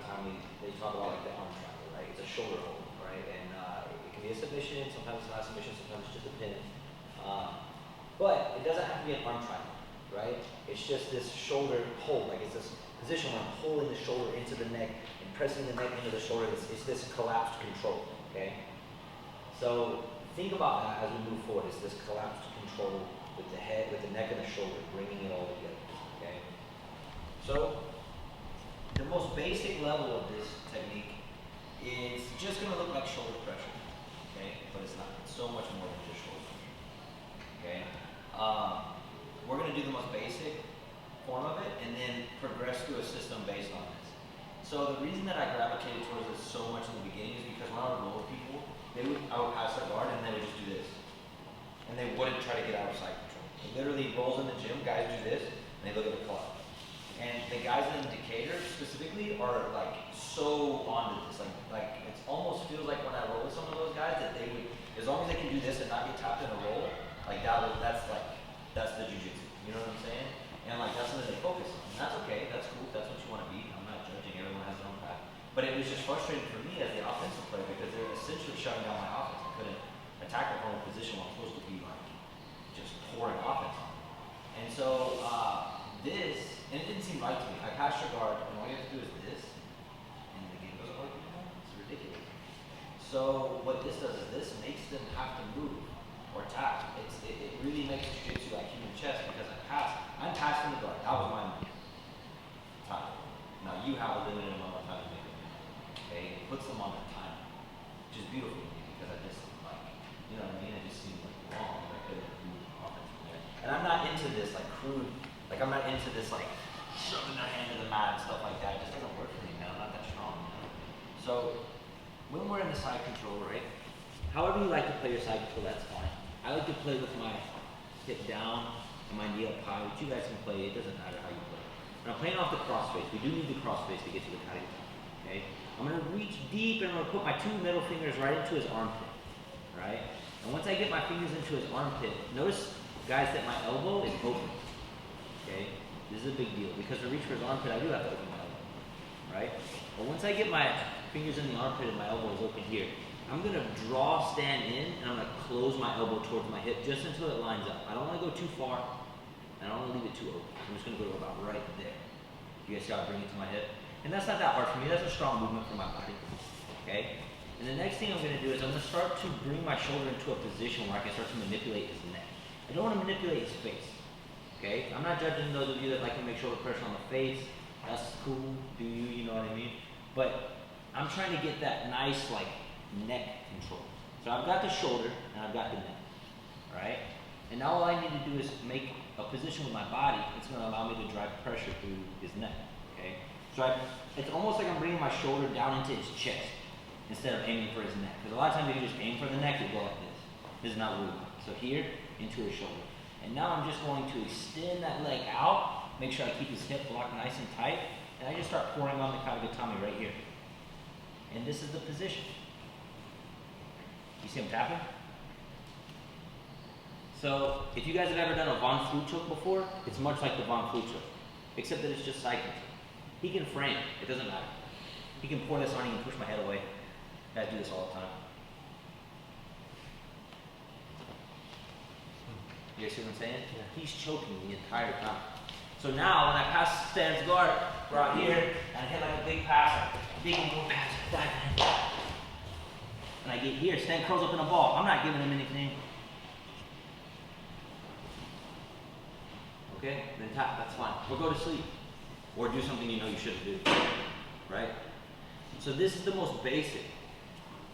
the time they talk about like the arm triangle, right? It's a shoulder hold, right? And it can be a submission, sometimes it's not a submission, sometimes it's just a pin. But it doesn't have to be an arm triangle, right? It's just this shoulder hold, like it's this position where I'm pulling the shoulder into the neck and pressing the neck into the shoulder. It's this collapsed control, okay? So think about that as we move forward. It's this collapsed control with the head, with the neck and the shoulder, bringing it all together, okay? So the most basic level of this technique is just gonna look like shoulder pressure, okay? But it's not, it's so much more than just shoulder pressure, okay? We're going to do the most basic form of it and then progress through a system based on this. So the reason that I gravitated towards this so much in the beginning is because when I would roll with people, I would pass their guard and they would just do this. And they wouldn't try to get out of side control. It literally rolls in the gym, guys do this, and they look at the clock. And the guys in Decatur specifically are like so onto this. Like it almost feels like when I roll with some of those guys that they would, as long as they can do this and not get tapped in a roll, like that's the jiu-jitsu, you know what I'm saying? And like that's something they focus on. And that's okay, that's cool, that's what you want to be. I'm not judging, everyone has their own path. But it was just frustrating for me as the offensive player because they were essentially shutting down my offense. I couldn't attack from a position where I'm supposed to be like just pouring offense on. And so this, and it didn't seem right to me. I passed your guard, and all you have to do is this, and the game doesn't work anymore. It's ridiculous. So what this does is this makes them have to move or tap. It really makes jiu-jitsu like human chess because I'm passing the guard. That was my time. Now you have a limited amount of time to make it. Okay, it puts them on their time, which is beautiful to me because I just like, you know what I mean? It just seems like wrong. Like they would move offense from there. And I'm not into this like crude. Like I'm not into this like shoving their hand to the mat and stuff like that. It just doesn't work for me, man. I'm not that strong. You know? So when we're in the side control, right? However you like to play your side control, that's fine. I like to play with my hip down and my knee up high, which you guys can play. It doesn't matter how you play. And I'm playing off the cross face. We do need the cross face to get to the kata. Okay? I'm gonna reach deep and I'm gonna put my two middle fingers right into his armpit. Right? And once I get my fingers into his armpit, notice, guys, that my elbow is open. Okay? This is a big deal because to reach for his armpit, I do have to open my elbow. Right? But once I get my fingers in the armpit and my elbow is open here, I'm going to stand in and I'm going to close my elbow towards my hip just until it lines up. I don't want to go too far and I don't want to leave it too open. I'm just going to go about right there. You guys see how I bring it to my hip? And that's not that hard for me. That's a strong movement for my body. Okay? And the next thing I'm going to do is I'm going to start to bring my shoulder into a position where I can start to manipulate his neck. I don't want to manipulate his face. Okay? I'm not judging those of you that like to make shoulder pressure on the face. That's cool. Do you? You know what I mean? But I'm trying to get that nice like neck control. So I've got the shoulder and I've got the neck, right? And now all I need to do is make a position with my body that's going to allow me to drive pressure through his neck, okay? So it's almost like I'm bringing my shoulder down into his chest instead of aiming for his neck. Because a lot of times if you just aim for the neck, you go like this. This is not what we want. So here, into his shoulder. And now I'm just going to extend that leg out, make sure I keep his hip blocked nice and tight, and I just start pouring on the kata gatame right here. And this is the position. You see him tapping? So, if you guys have ever done a Von Flue choke before, it's much like the Von Flue choke, except that it's just side control. He can frame, it doesn't matter. He can pour this on, he can push my head away. Guys do this all the time. You guys see what I'm saying? Yeah. He's choking the entire time. So now, when I pass Stan's guard, we're out here, and I hit like a big pass, big move pass, dive. And I get here, Stan curls up in a ball. I'm not giving him anything. Okay, then tap, that's fine. Or go to sleep. Or do something you know you shouldn't do. Right? So this is the most basic.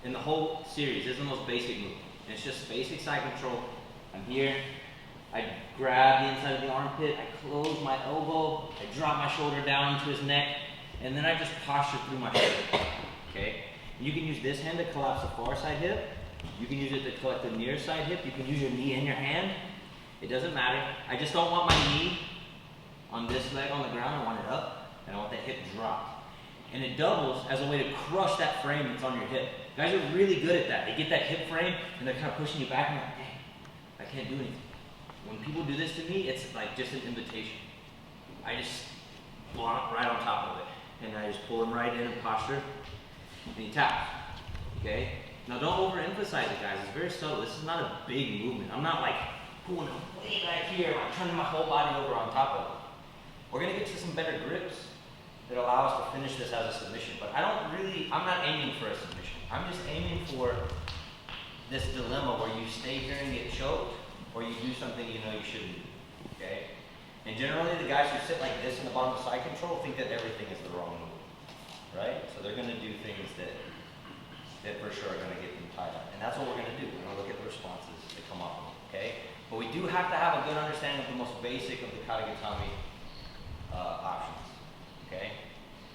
In the whole series, this is the most basic move. And it's just basic side control. I'm here. I grab the inside of the armpit. I close my elbow. I drop my shoulder down into his neck. And then I just posture through my shoulder. Okay? You can use this hand to collapse the far side hip. You can use it to collect the near side hip. You can use your knee and your hand. It doesn't matter. I just don't want my knee on this leg on the ground. I want it up, and I want that hip dropped. And it doubles as a way to crush that frame that's on your hip. Guys are really good at that. They get that hip frame, and they're kind of pushing you back, and you're like, dang, I can't do anything. When people do this to me, it's like just an invitation. I just block right on top of it. and I just pull him right in posture, and he taps. Okay? Now don't overemphasize it, guys. It's very subtle. This is not a big movement. I'm not like pulling him way back here, like turning my whole body over on top of him. We're gonna get to some better grips that allow us to finish this as a submission. But I'm not aiming for a submission. I'm just aiming for this dilemma where you stay here and get choked, or you do something you know you shouldn't do. Okay? And generally the guys who sit like this in the bottom of side control think that everything is the wrong move. Right? So they're gonna do things that for sure are gonna get them tied up. And that's what we're gonna do. We're gonna look at the responses that come up with them. Okay? But we do have to have a good understanding of the most basic of the kata gatame options. Okay?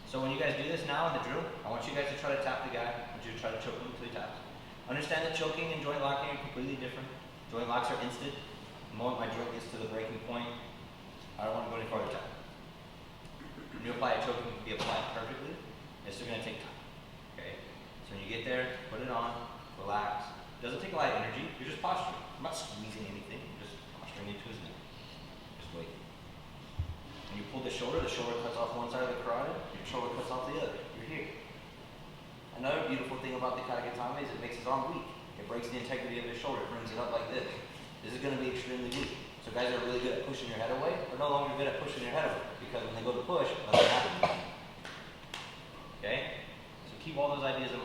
So when you guys do this now in the drill, I want you guys to try to tap the guy. I want you to try to choke him until he taps. Understand that choking and joint locking are completely different. Joint locks are instant. The moment my joint gets to the breaking point, I don't want to go any farther tap. When you apply a choking, it can be applied perfectly. It's still going to take time. Okay? So when you get there, put it on, relax. It doesn't take a lot of energy. You're just posturing. I'm not squeezing anything. You're just posturing into his neck. Just wait. When you pull the shoulder cuts off one side of the carotid, your shoulder cuts off the other. You're here. Another beautiful thing about the kata gatame is it makes his arm weak. It breaks the integrity of his shoulder, it brings it up like this. This is going to be extremely weak. So guys that are really good at pushing your head away are no longer good at pushing your head away, because when they go to push, nothing happens. Okay? So keep all those ideas in mind.